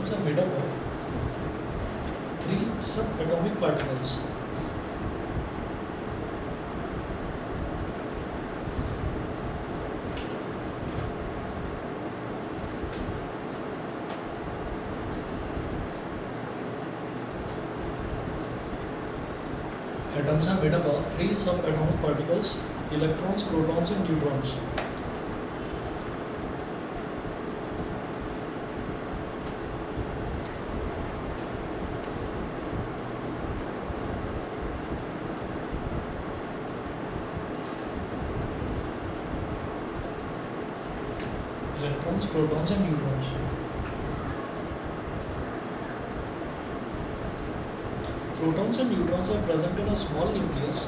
atoms are made up of three subatomic particles. Atoms are made up of three subatomic particles: electrons, protons, and neutrons. Electrons, protons, and neutrons. Protons and neutrons are present in a small nucleus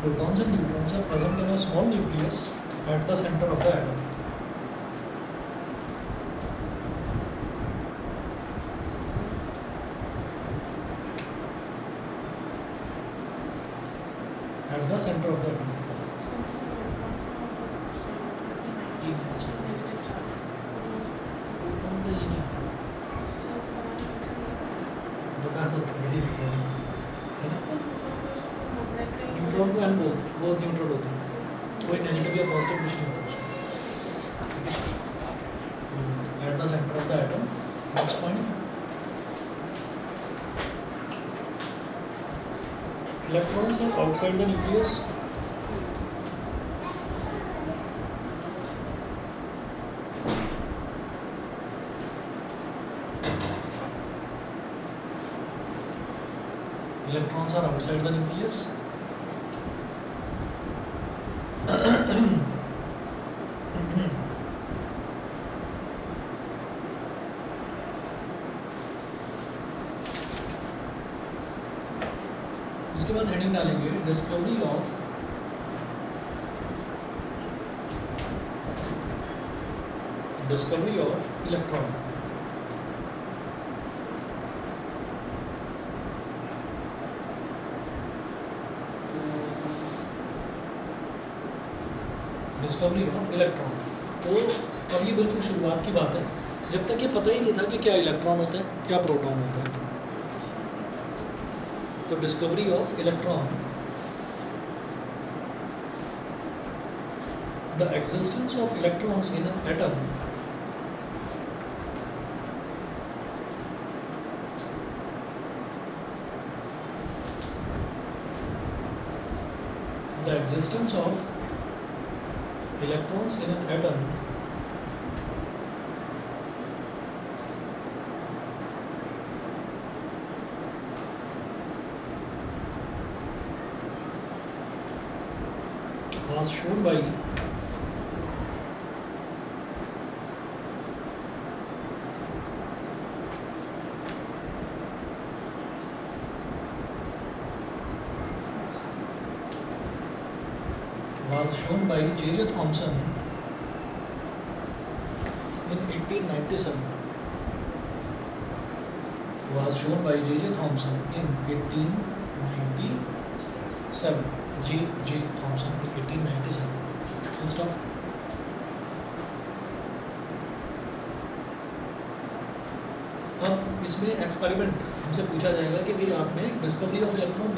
Protons and neutrons are present in a small nucleus at the center of the atom. At the center of the atom. Proton का ये नहीं आता, बता दो बड़ी electron है ना। Neutron को एन बोलते हैं, वो न्यूट्रल होते हैं, कोई नेगेटिव या पॉजिटिव कुछ नहीं होता उसमें, ठीक है। At the centre of the atom, next point, electrons are outside the nucleus. Electrons are outside the nucleus. इसके बाद हेडिंग डालेंगे discovery of electron. Discovery of electron. तो अब ये बिल्कुल शुरुआत की बात है, जब तक ये पता ही नहीं था कि क्या इलेक्ट्रॉन होता है, क्या प्रोटॉन होता है। तो discovery of electron, the existence of electrons in an atom the existence of electrons in an atom was shown by J.J. Thomson in 1897. Was shown by J.J. Thomson in 1897. J.J. Thomson in 1897. Full stop. अब इसमें experiment हमसे पूछा जाएगा कि भाई आपने discovery of electron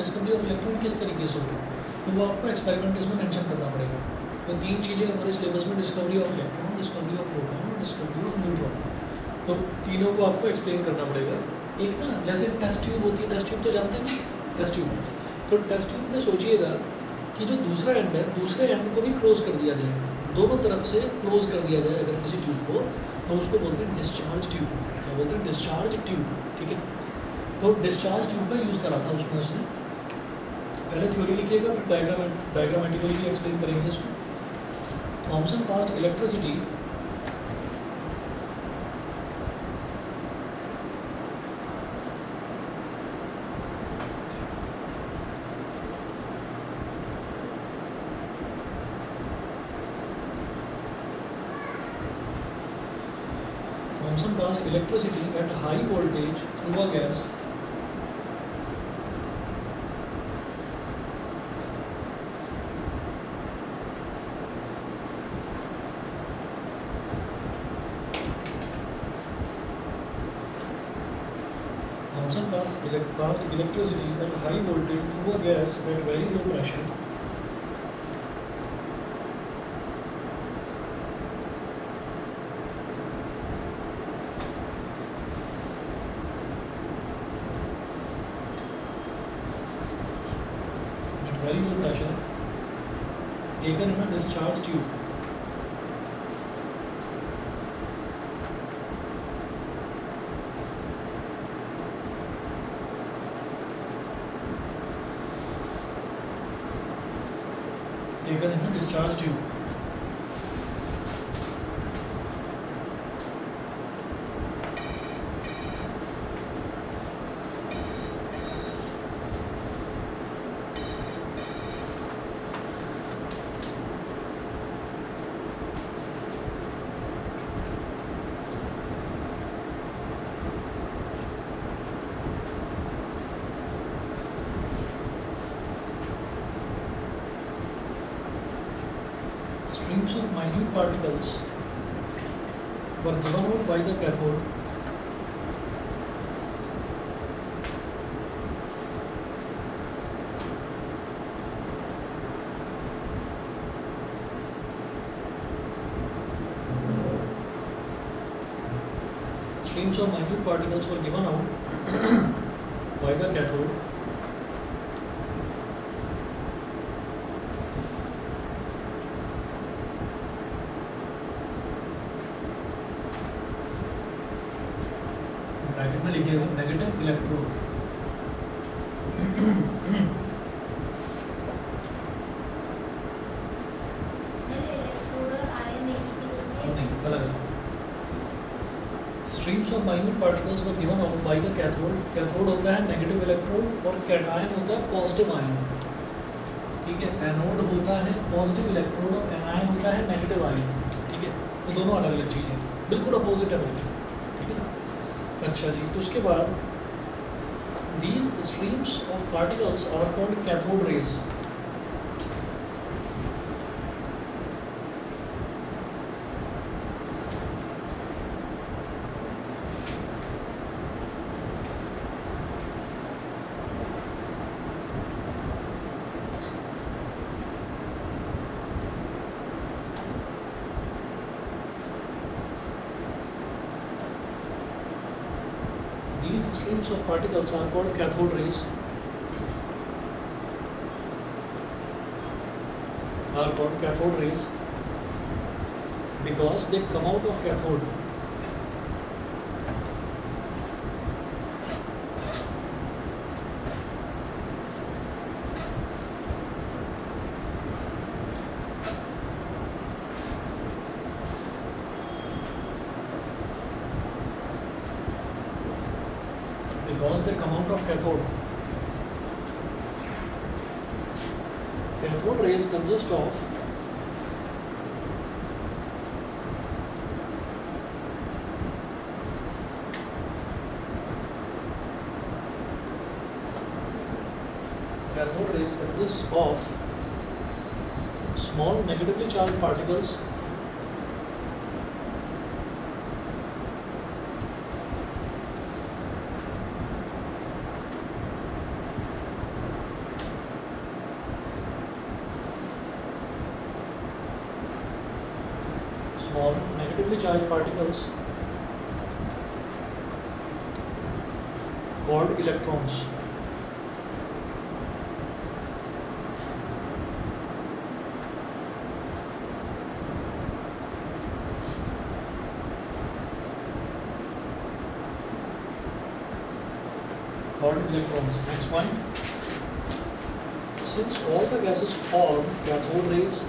किस तरीके से हुई, तो वो आपको एक्सपेरिमेंट इसमें मेंशन करना पड़ेगा। तो तीन चीज़ें हमारे सिलेबस में, discovery of electron, discovery of proton और डिस्कवरी ऑफ न्यूट्रॉन। तो तीनों को आपको एक्सप्लेन करना पड़ेगा। एक ना जैसे टेस्ट ट्यूब होती है, टेस्ट ट्यूब तो जानते हैं ना, टेस्ट ट्यूब। तो टेस्ट ट्यूब में सोचिएगा कि जो दूसरा एंड है, दूसरे एंड को भी क्लोज कर दिया जाए, दोनों तरफ से क्लोज कर दिया जाए अगर किसी ट्यूब को, तो उसको बोलते हैं डिस्चार्ज ट्यूब। क्या बोलते हैं? डिस्चार्ज ट्यूब, ठीक है। तो डिस्चार्ज ट्यूब का यूज़ करा था उसमें उसने। पहले थ्योरी लिखिएगा, फिर डायग्रामेटिकली भी एक्सप्लेन करेंगे इसको। Thomson passed electricity Thomson passed electricity at high voltage through a gas. Thomson passed electricity at high voltage through a gas at very low pressure. Very low pressure, taken in a discharge tube. Taken in a discharge tube. Streams of minute particles were given out by the cathode. Streams of minute particles were given out by the cathode. Bracket में लिखिएगा negative electrode. नहीं, अलग अलग। Streams of minute particles were given out by the cathode. Cathode होता है negative electrode और cation होता है पॉजिटिव आयन। ठीक है, एनोड होता है पॉजिटिव इलेक्ट्रोड और एनायन होता है नेगेटिव आयन। ठीक है, तो दोनों अलग अलग चीज़ें, बिल्कुल अपोजिट है बिल्कुल। ठीक है ना। अच्छा जी, तो उसके बाद these streams of particles are called cathode rays. These streams of particles are called cathode rays. Are called cathode rays because they come out of cathode. Because they come out of cathode. Cathode rays consist of small negatively charged particles called electrons. Next one. Since all the gases form cathode rays,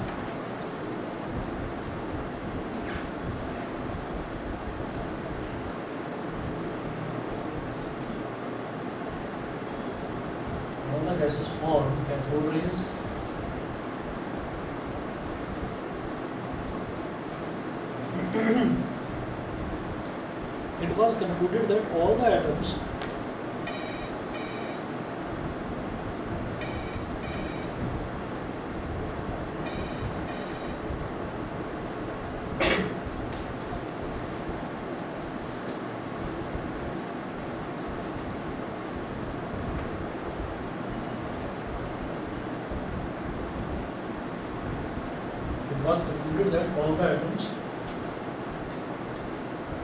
form cathode rays, It was concluded that all the atoms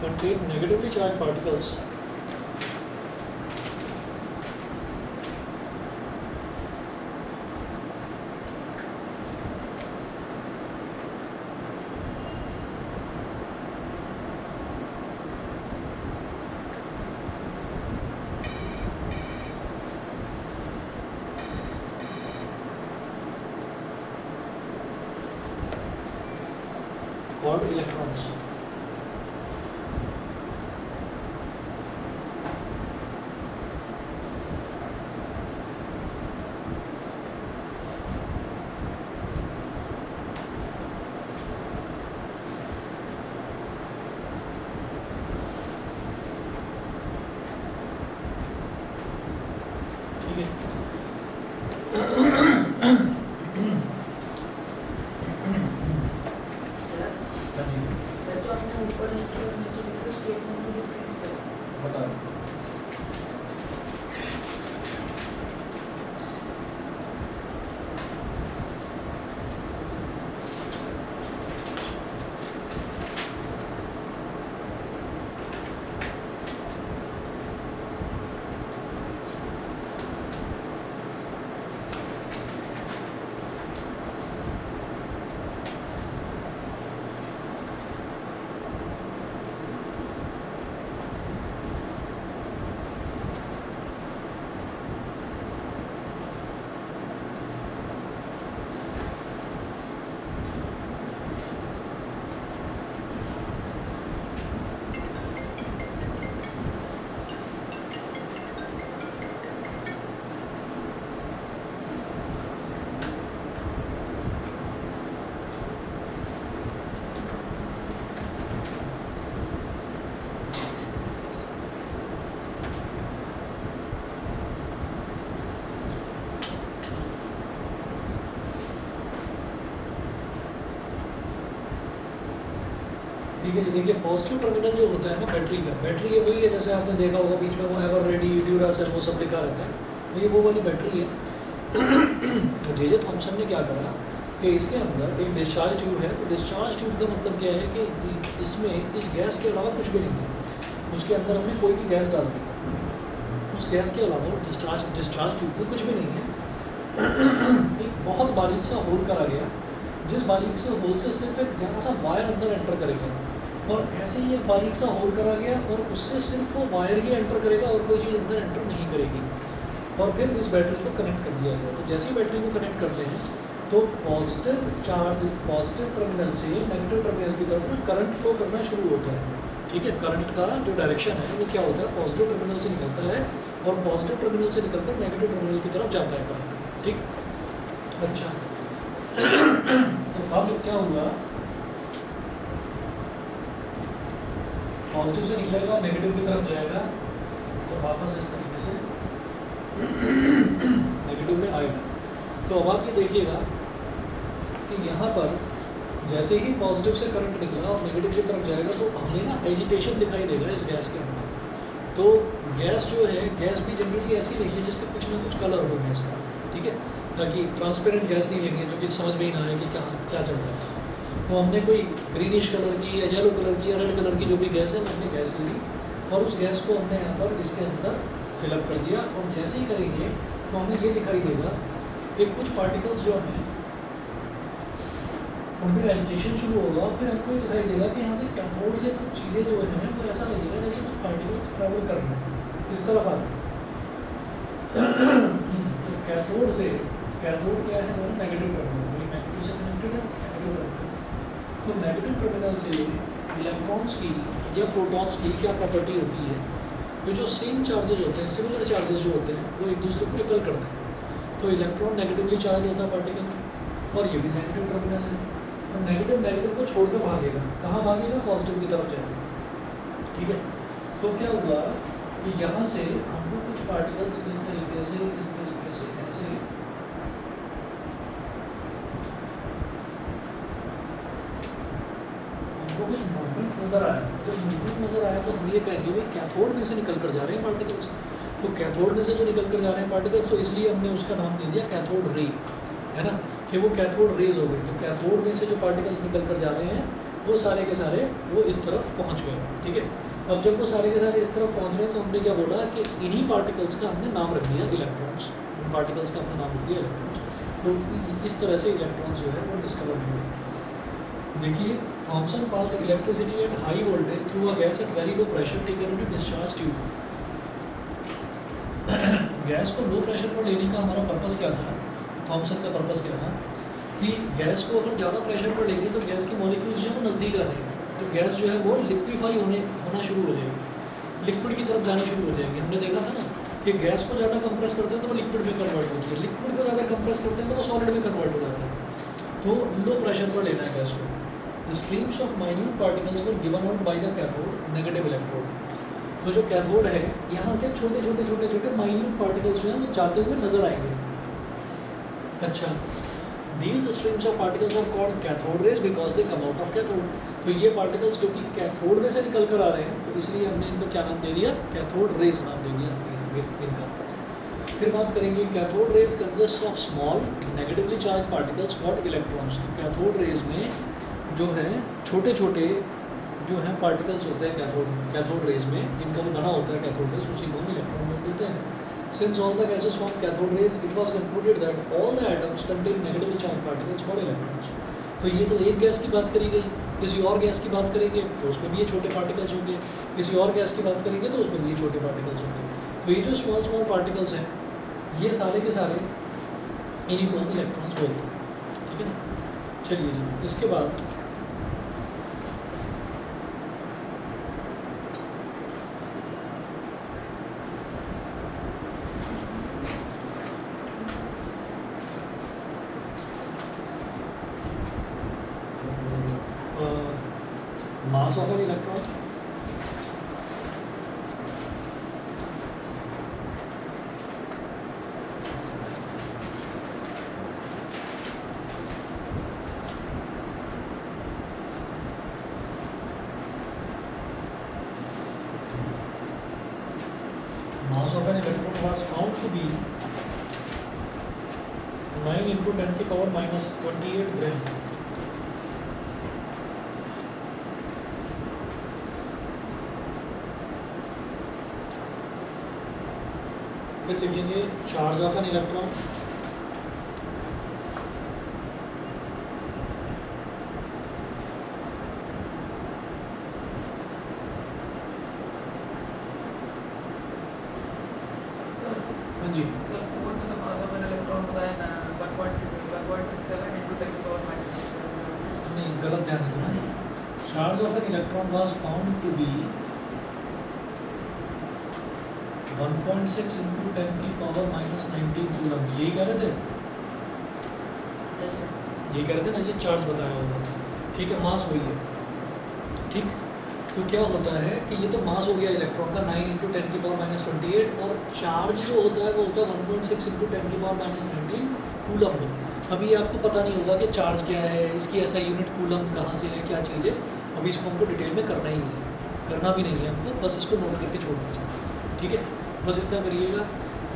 contain negatively charged particles called electrons. ठीक है। Sir जो आपने ऊपर लिखे और नीचे लिखे statement में डिफरेंस है बता ठीक है जी। देखिए पॉजिटिव टर्मिनल जो होता है ना बैटरी का, बैटरी ये वही है जैसे आपने देखा होगा बीच में वो एवर रेडी ड्यूरासेल वो सब लिखा रहता है, तो ये वो वाली बैटरी है। तो जे थॉमसन ने क्या करा कि इसके अंदर एक डिस्चार्ज ट्यूब है, तो डिस्चार्ज ट्यूब का मतलब क्या है कि इसमें इस गैस के अलावा कुछ भी नहीं है, उसके अंदर हमने कोई भी गैस डाल दी, उस गैस के अलावा डिस्चार्ज ट्यूब में कुछ भी नहीं है। एक बहुत बारीक सा होल करा गया, जिस बारीक से होल से सिर्फ एक जरा सा वायर अंदर एंटर करेगा, और ऐसे ही एक बारीक सा होल करा गया और उससे सिर्फ वो वायर ही एंटर करेगा और कोई चीज़ अंदर एंटर नहीं करेगी, और फिर इस बैटरी को कनेक्ट कर दिया गया। तो जैसे ही बैटरी को कनेक्ट करते हैं तो पॉजिटिव टर्मिनल से नेगेटिव टर्मिनल की तरफ ना करंट फ्लो करना शुरू होता है। ठीक है, करंट का जो डायरेक्शन है वो क्या होता है, पॉजिटिव टर्मिनल से निकलता है और पॉजिटिव टर्मिनल से निकलकर नेगेटिव टर्मिनल की तरफ जाता है करंट। ठीक, अच्छा। तो अब क्या हुआ, पॉजिटिव से निकलेगा नेगेटिव की तरफ जाएगा, तो वापस इस तरीके से नेगेटिव में आएगा। तो अब आप ये देखिएगा कि यहाँ पर जैसे ही पॉजिटिव से करंट निकला और नेगेटिव की तरफ जाएगा तो हमें ना एजिटेशन दिखाई देगा इस गैस के अंदर। तो गैस जो है, गैस भी जनरली ऐसी लेंगे जिसका कुछ ना कुछ कलर हो गैस का, ठीक है, ताकि ट्रांसपेरेंट गैस नहीं लेंगे जो कि समझ में ही ना आए कि क्या चल रहा है। तो हमने कोई ग्रीनिश कलर की या येलो कलर की या रेड कलर की जो भी गैस है, हमने गैस ले ली और उस गैस को हमने यहाँ पर इसके अंदर फिलअप कर दिया, और जैसे ही करेंगे तो हमें ये दिखाई देगा कि कुछ पार्टिकल्स जो हैं उनमें एजिटेशन शुरू होगा, और फिर हमको ये दिखाई देगा कि यहाँ से कैथोड से कुछ चीज़ें जो हैं वो ऐसा लगेगा जैसे कुछ पार्टिकल्स ट्रैवल कर रहे हैं इस तरफ आते हैं। तो कैथोड से, कैथोड क्या है, वो नेगेटिव टर्मिनल, नेगेटिव से कनेक्टेड है, नेगेटिव टर्मिनल। तो नेगेटिव टर्मिनल से इलेक्ट्रॉन्स की या प्रोटॉन्स की क्या प्रॉपर्टी होती है, कि जो सेम चार्जेज होते हैं, सिमिलर चार्जेस जो होते हैं वो एक दूसरे को रिपेल करते हैं। तो इलेक्ट्रॉन नेगेटिवली चार्ज होता है पार्टिकल, और ये भी नेगेटिव टर्मिनल है, तो नेगेटिव को छोड़कर भागेगा, कहाँ भागेगा, पॉजिटिव की तरफ जाएगा। ठीक है, तो क्या हुआ कि यहाँ से हमको कुछ पार्टिकल्स इस तरीके से ऐसे हमको कुछ मूवमेंट नज़र आया। जब मूवमेंट नज़र आया तो हम ये कहेंगे भाई कैथोड में से निकल कर जा रहे हैं पार्टिकल्स। तो कैथोड में से जो निकल कर जा रहे हैं पार्टिकल्स, तो इसलिए हमने उसका नाम दे दिया कैथोड रे, है ना, कि वो कैथोड रेज हो गई। तो कैथोड में से जो पार्टिकल्स निकल कर जा रहे हैं वो सारे के सारे वो इस तरफ पहुंच गए, ठीक है। अब जब वो सारे के सारे इस तरफ पहुंच गए तो हमने क्या बोला कि इन्हीं पार्टिकल्स का हमने नाम रख दिया इलेक्ट्रॉन्स। इन पार्टिकल्स का हमने नाम रख दिया इलेक्ट्रॉन्स। तो इस तरह से इलेक्ट्रॉन्स जो है वो डिस्कवर हुए। देखिए, Thomson passed electricity at high voltage through a gas at very low pressure taken in discharge tube. Gas को लो प्रेशर पर लेने का हमारा पर्पस क्या था? थॉमसन का पर्पस क्या था कि गैस को अगर ज़्यादा प्रेशर पर लेंगे तो गैस के मॉलिक्यूल्स जो है वो नज़दीक आ जाएंगे, तो गैस जो है वो लिक्विफाई होना शुरू हो जाएगी, लिक्विड की तरफ जानी शुरू हो जाएगी। हमने देखा था ना कि गैस को ज़्यादा कंप्रेस करते हैं तो वो लिक्विड में कन्वर्ट होती है, लिक्विड को ज़्यादा कंप्रेस करते हैं तो वो सॉलिड में कन्वर्ट हो जाता है। तो लो प्रेशर पर लेना है गैस को। Streams of minute particles were given out by the cathode negative electrode. तो जो कैथोड है यहाँ से छोटे छोटे माइन्यूट पार्टिकल्स जो हैं वो जाते हुए नजर आएंगे। अच्छा, these streams of particles are called cathode rays because they come out of cathode। तो ये पार्टिकल्स जो कि कैथोड में से निकल कर आ रहे हैं तो इसलिए हमने इनको क्या नाम दे दिया? कैथोड रेज नाम दे दिया इनका। फिर बात करेंगे cathode rays consist of small negatively charge particles called electrons. तो कैथोड रेज में जो है छोटे छोटे जो हैं पार्टिकल्स होते हैं कैथोड रेज में, जिनका वो बना होता है कैथोड रेज, उसी को हम इलेक्ट्रॉन बोल देते हैं। Since all the gases form cathode rays, it was concluded that all the atoms contain negatively charged particles called electrons। तो ये तो एक गैस की बात करी गई। किसी और गैस की बात करेंगे तो उसमें भी ये छोटे पार्टिकल्स होंगे, किसी और गैस की बात करेंगे तो उसमें भी ये छोटे पार्टिकल्स होंगे। तो ये जो स्मॉल पार्टिकल्स हैं ये सारे के सारे इन्हीं को हम इलेक्ट्रॉन्स बोलते हैं, ठीक है ना। चलिए जी, इसके बाद mass of an electron, mass of an electron was found to be 9 into 10 की पावर minus 28 ग्राम। फिर लिखेंगे चार्ज ऑफ एन इलेक्ट्रॉन, हाँ जी, नहीं गलत ध्यान देना। Charge of an electron was found to be 1.6 into 10 की पावर minus 19 कूलम। यही कह रहे थे, ये कह रहे थे ना, ये चार्ज बताया होगा, ठीक है। मास वही है, ठीक। तो क्या होता है कि ये तो मास हो गया इलेक्ट्रॉन का 9 into 10 की पावर minus 28, और चार्ज जो होता है वो होता है 1.6 into 10 की पावर minus 19 कूलम में। अभी आपको पता नहीं होगा कि चार्ज क्या है, इसकी ऐसा यूनिट कूलम कहाँ से है, क्या चीज़ है, अभी इसको हमको डिटेल में करना ही नहीं है, करना भी नहीं है हमको, बस इसको नोट करके छोड़ दीजिए, ठीक है। बस इतना करिएगा,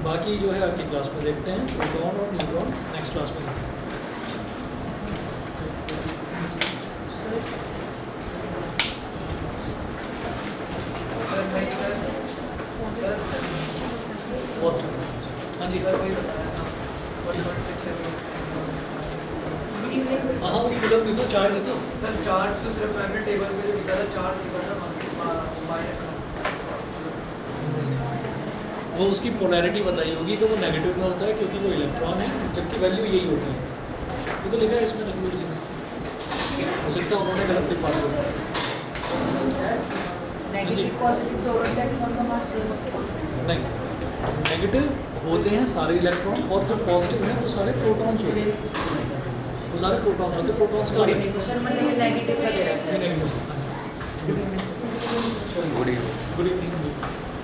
बाकी जो है अगली क्लास में देखते हैं। प्रोटॉन और न्यूट्रॉन नेक्स्ट क्लास में देखते हैं। हाँ जी, हाँ वो कूलम भी तो चार्ज है। तो सर चार्ज तो सिर्फ मैंने टेबल पे जो लिखा था चार्ज लिखा था माइनस, वो उसकी पोलैरिटी बताई होगी कि वो नेगेटिव में होता है क्योंकि वो इलेक्ट्रॉन है, जबकि वैल्यू यही होती है। ये तो लिखा है इसमें रघुवीर सिंह, हो सकता है उन्होंने गलत लिख पाया होगा। नहीं, नेगेटिव होते हैं सारे इलेक्ट्रॉन, और जो पॉजिटिव हैं वो सारे प्रोटॉन्स होते हैं, वो सारे प्रोटॉन्स होते हैं। प्रोटॉन्स का नेगेटिव नेगेटिव। चलिए गुड इवनिंग। Good evening.